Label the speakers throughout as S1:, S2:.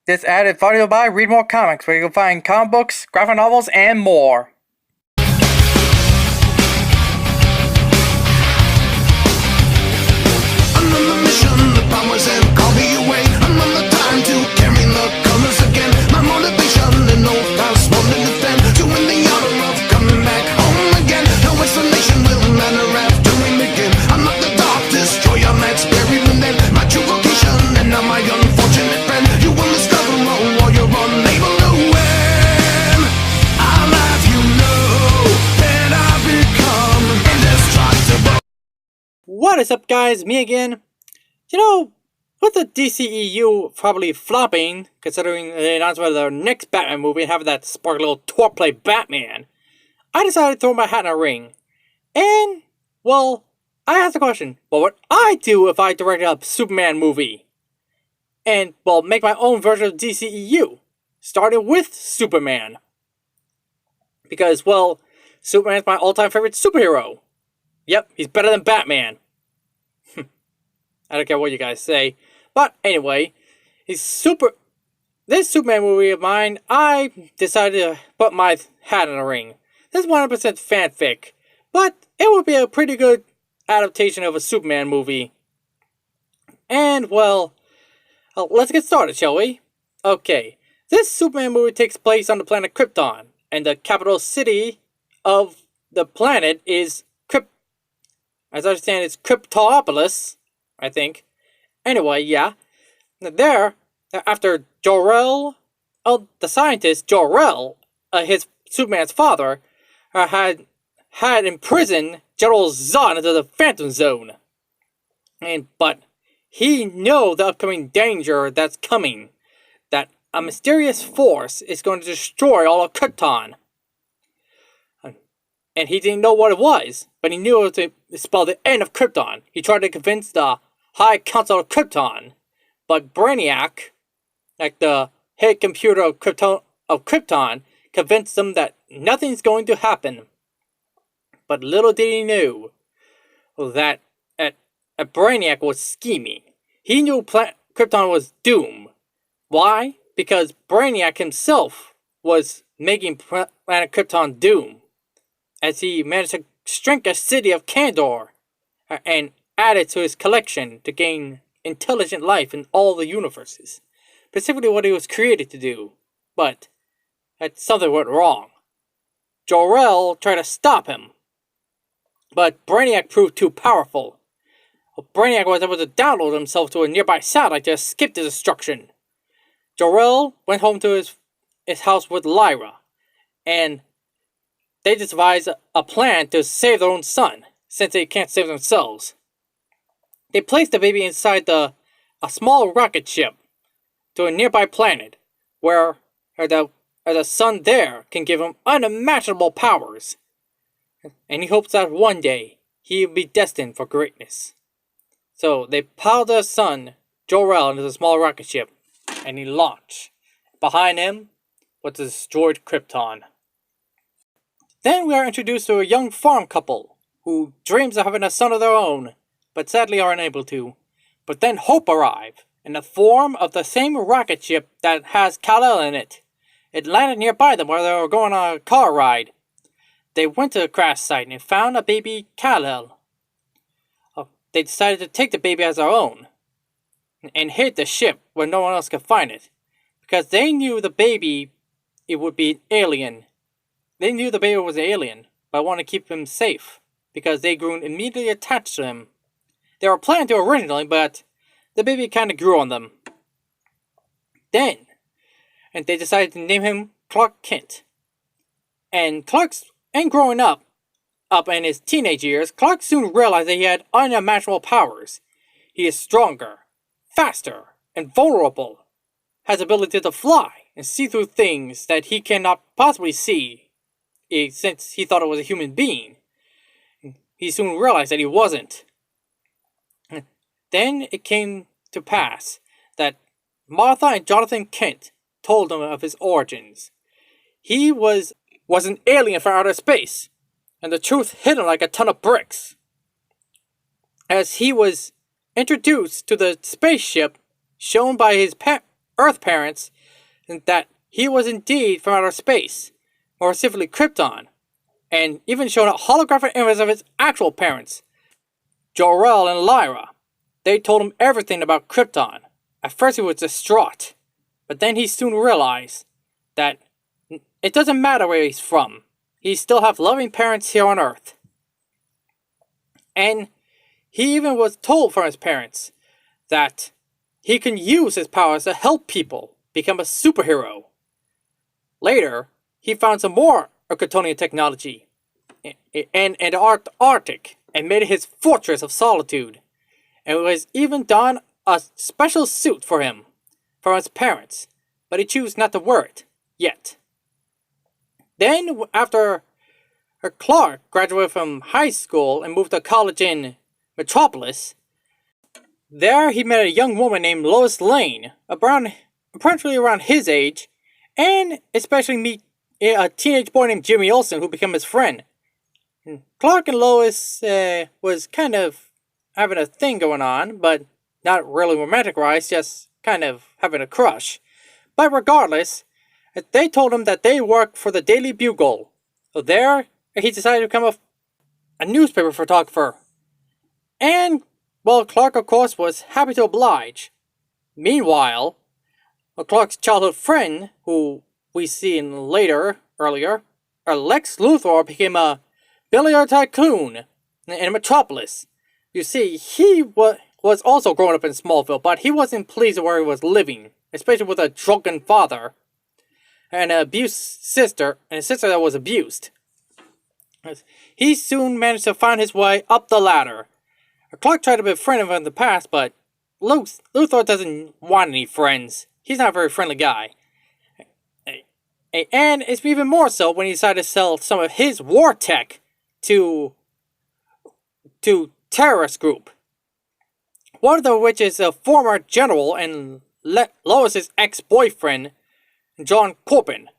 S1: This ad is brought to you by Read More Comics, where you can find comic books, graphic novels, and more.
S2: I'm on the mission, the powers and call me away. I'm on the time to carry the colors again. My motivation and no past one to defend. Doing the honor of coming back home again. No explanation will matter after we begin. I'm not the dark destroyer that's buried within. My true vocation and not my unfortunate friend. You will discover all while you're unable to win. I'll have you know that I've become indestructible.
S3: What is up, guys? Me again. With the DCEU probably flopping, considering the announcement of their next Batman movie and having that sparkly little twerp play Batman, I decided to throw my hat in a ring. And, well, I asked the question, what would I do if I directed a Superman movie? And, well, make my own version of DCEU, starting with Superman. Because, well, Superman's my all-time favorite superhero. Yep, he's better than Batman. I don't care what you guys say. But anyway, this Superman movie of mine, I decided to put my hat in the ring. This is 100% fanfic, but it would be a pretty good adaptation of a Superman movie. And, well, let's get started, shall we? Okay, this Superman movie takes place on the planet Krypton, and the capital city of the planet is as I understand, it's Cryptopolis, I think. Anyway, yeah. There, after Jor-El, the scientist, Jor-El, his Superman's father, had imprisoned General Zod into the Phantom Zone. But he knew the upcoming danger that's coming. That a mysterious force is going to destroy all of Krypton. And he didn't know what it was, but he knew it would spell the end of Krypton. He tried to convince the High Council of Krypton, but Brainiac, like the head computer of Krypton, convinced them that nothing's going to happen. But little did he know that Brainiac was scheming. He knew Krypton was doomed. Why? Because Brainiac himself was making planet Krypton doomed, as he managed to shrink a city of Kandor and add it to his collection to gain intelligent life in all the universes. Specifically what he was created to do. But something went wrong. Jor-El tried to stop him, but Brainiac proved too powerful. Brainiac was able to download himself to a nearby satellite to escape the destruction. Jor-El went home to his house with Lyra, and they devised a plan to save their own son, since they can't save themselves. They placed the baby inside a small rocket ship to a nearby planet, where the son there can give him unimaginable powers. And he hopes that one day he will be destined for greatness. So they piled their son, Jor-El, into the small rocket ship, and he launched. Behind him was the destroyed Krypton. Then we are introduced to a young farm couple who dreams of having a son of their own, but sadly are unable to. But then hope arrives, in the form of the same rocket ship that has Kal-El in it. It landed nearby them where they were going on a car ride. They went to the crash site and found a baby Kal-El. They decided to take the baby as their own, and hid the ship where no one else could find it, because they knew the baby, it would be an alien. They knew the baby was an alien, but wanted to keep him safe, because they grew immediately attached to him. They were planning to originally, but the baby kind of grew on them. Then, and they decided to name him Clark Kent. And growing up in his teenage years, Clark soon realized that he had unimaginable powers. He is stronger, faster, and vulnerable. Has the ability to fly and see through things that he cannot possibly see, since he thought it was a human being. He soon realized that he wasn't. Then it came to pass that Martha and Jonathan Kent told him of his origins. He was an alien from outer space, and the truth hit him like a ton of bricks. As he was introduced to the spaceship shown by his Earth parents that he was indeed from outer space, more specifically Krypton, and even showed a holographic images of his actual parents, Jor-El and Lyra. They told him everything about Krypton. At first he was distraught, but then he soon realized that it doesn't matter where he's from. He still have loving parents here on Earth. And he even was told from his parents that he can use his powers to help people become a superhero. Later, he found some more Kryptonian technology in the Arctic and made it his fortress of solitude. And it was even done a special suit for him from his parents, but he chose not to wear it yet. Then, after Clark graduated from high school and moved to college in Metropolis, there he met a young woman named Lois Lane, apparently around his age, and especially meet a teenage boy named Jimmy Olsen who became his friend. Clark and Lois was kind of having a thing going on, but not really romanticized, just kind of having a crush. But regardless, they told him that they work for the Daily Bugle. So there, he decided to become a newspaper photographer. And, well, Clark, of course, was happy to oblige. Meanwhile, Clark's childhood friend, who we see earlier, Lex Luthor became a billionaire tycoon in Metropolis. You see, he was also growing up in Smallville, but he wasn't pleased with where he was living, especially with a drunken father and an abused sister, and a sister that was abused. He soon managed to find his way up the ladder. Clark tried to befriend him in the past, but Luthor doesn't want any friends. He's not a very friendly guy. And it's even more so when he decided to sell some of his war tech to terrorist group. One of which is a former general and Lois's ex-boyfriend, John Corbin.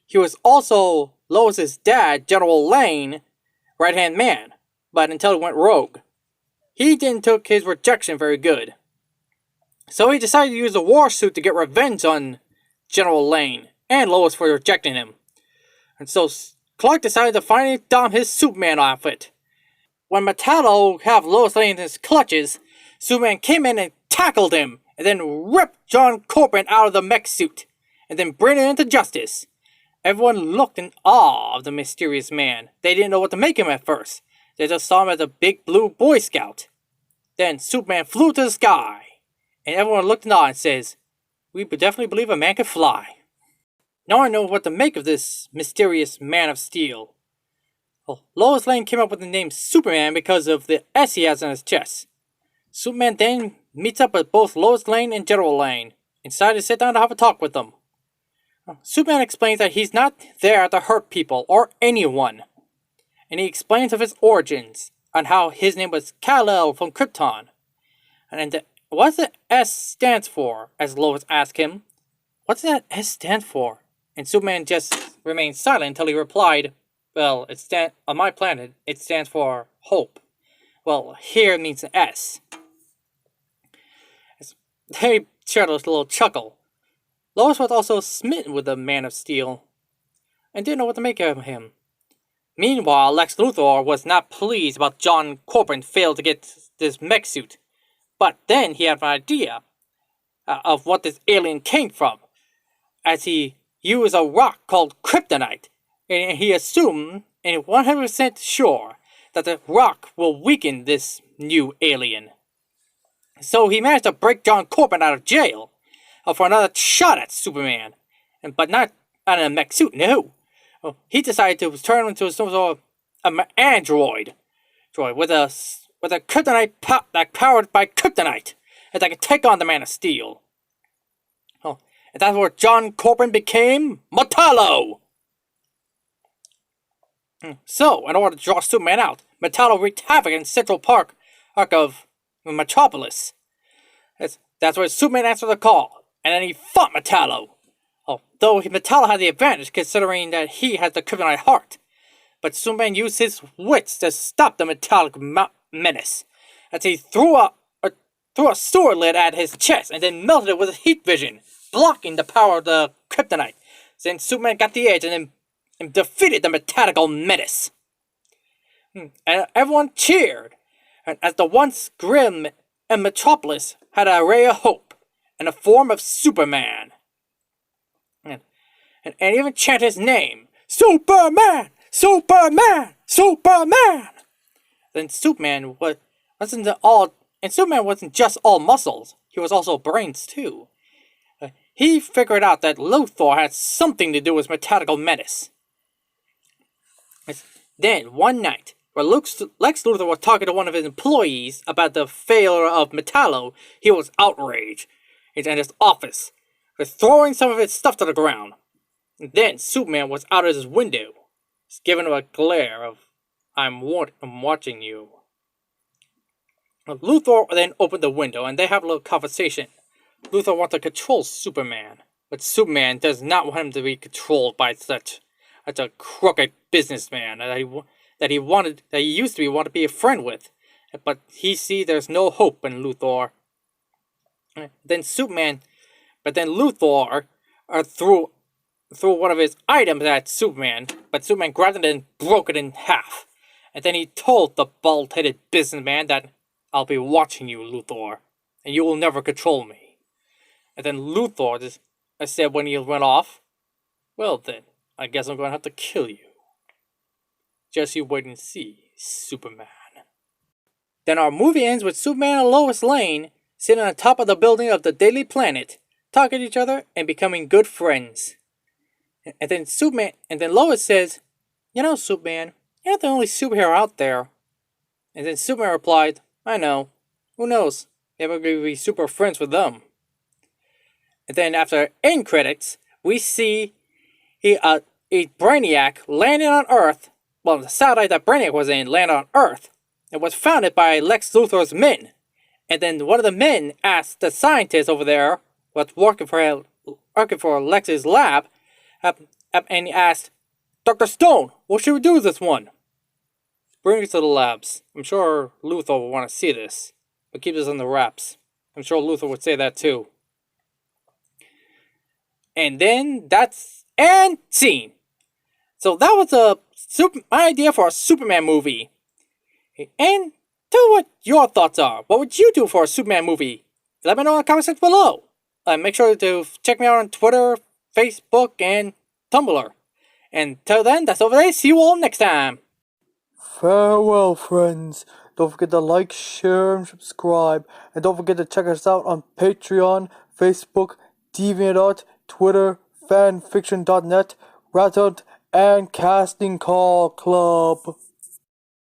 S3: He was also Lois's dad, General Lane, right-hand man, but until he went rogue. He didn't take his rejection very good. So he decided to use a war suit to get revenge on General Lane and Lois for rejecting him. And so Clark decided to finally don his Superman outfit. When Metallo had Lois Lane in his clutches, Superman came in and tackled him, and then ripped John Corbin out of the mech suit, and then bring him into justice. Everyone looked in awe of the mysterious man. They didn't know what to make him at first. They just saw him as a big blue Boy Scout. Then Superman flew to the sky, and everyone looked in awe and says, "We definitely believe a man can fly." Now I know what to make of this mysterious Man of Steel. Well, Lois Lane came up with the name Superman because of the S he has on his chest. Superman then meets up with both Lois Lane and General Lane, and decided to sit down to have a talk with them. Superman explains that he's not there to hurt people or anyone, and he explains of his origins on how his name was Kal-El from Krypton. And what's the S stands for, as Lois asked him. What's that S stand for? And Superman just remained silent until he replied, well, on my planet, it stands for hope. Well, here it means an S. They shared a little chuckle. Lois was also smitten with the Man of Steel, and didn't know what to make of him. Meanwhile, Lex Luthor was not pleased about John Corbin failed to get this mech suit. But then he had an idea of what this alien came from, as he used a rock called kryptonite, and he assumed, and 100% sure, that the rock will weaken this new alien. So he managed to break John Corbin out of jail for another shot at Superman, but not on a mech suit, no. He decided to turn into some sort of an android with a kryptonite powered by kryptonite, and that could take on the Man of Steel. And that's where John Corbin became Metallo. So, in order to draw Superman out, Metallo wreaked havoc in Central Park of Metropolis. That's where Superman answered the call, and then he fought Metallo. Though Metallo had the advantage considering that he had the kryptonite heart. But Superman used his wits to stop the metallic menace, as he threw threw a swordlet at his chest and then melted it with his heat vision, blocking the power of the kryptonite. Then Superman got the edge and defeated the metallical menace. And everyone cheered, and as the once grim and Metropolis had a ray of hope in the form of Superman. And even chanted his name, Superman! Superman! Superman! Then Superman wasn't just all muscles, he was also brains too. He figured out that Luthor had something to do with metallical menace. Then, one night, while Lex Luthor was talking to one of his employees about the failure of Metallo, he was outraged. He's in his office, throwing some of his stuff to the ground. And then Superman was out of his window, giving him a glare of, I'm watching you. Luthor then opened the window, and they have a little conversation. Luthor wants to control Superman, but Superman does not want him to be controlled by such a crooked businessman that he used to want to be a friend with. But he sees there's no hope in Luthor. Then Luthor threw one of his items at Superman, but Superman grabbed it and broke it in half. And then he told the bald-headed businessman that, I'll be watching you, Luthor, and you will never control me. And then Luthor just said when he went off, well then, I guess I'm going to have to kill you. Just you wait and see, Superman. Then our movie ends with Superman and Lois Lane sitting on top of the building of the Daily Planet, talking to each other and becoming good friends. And then Lois says, you know, Superman, you're not the only superhero out there. And then Superman replied, I know. Who knows? Maybe we're going to be super friends with them. And then after end credits, we see a Brainiac landing on Earth. Well, the satellite that Brainiac was in landed on Earth. It was founded by Lex Luthor's men. And then one of the men asked the scientist over there, what's working for Lex's lab, and he asked, Dr. Stone, what should we do with this one? Bring it to the labs. I'm sure Luthor will want to see this, but keep this on the wraps. I'm sure Luthor would say that too. And then that's end scene. So that was my idea for a Superman movie. And tell me what your thoughts are. What would you do for a Superman movie? Let me know in the comment section below. Make sure to check me out on Twitter, Facebook, and Tumblr. And till then, that's over there. See you all next time.
S1: Farewell, friends. Don't forget to like, share, and subscribe. And don't forget to check us out on Patreon, Facebook, DeviantArt, Twitter, fanfiction.net, Reddit, and Casting Call Club.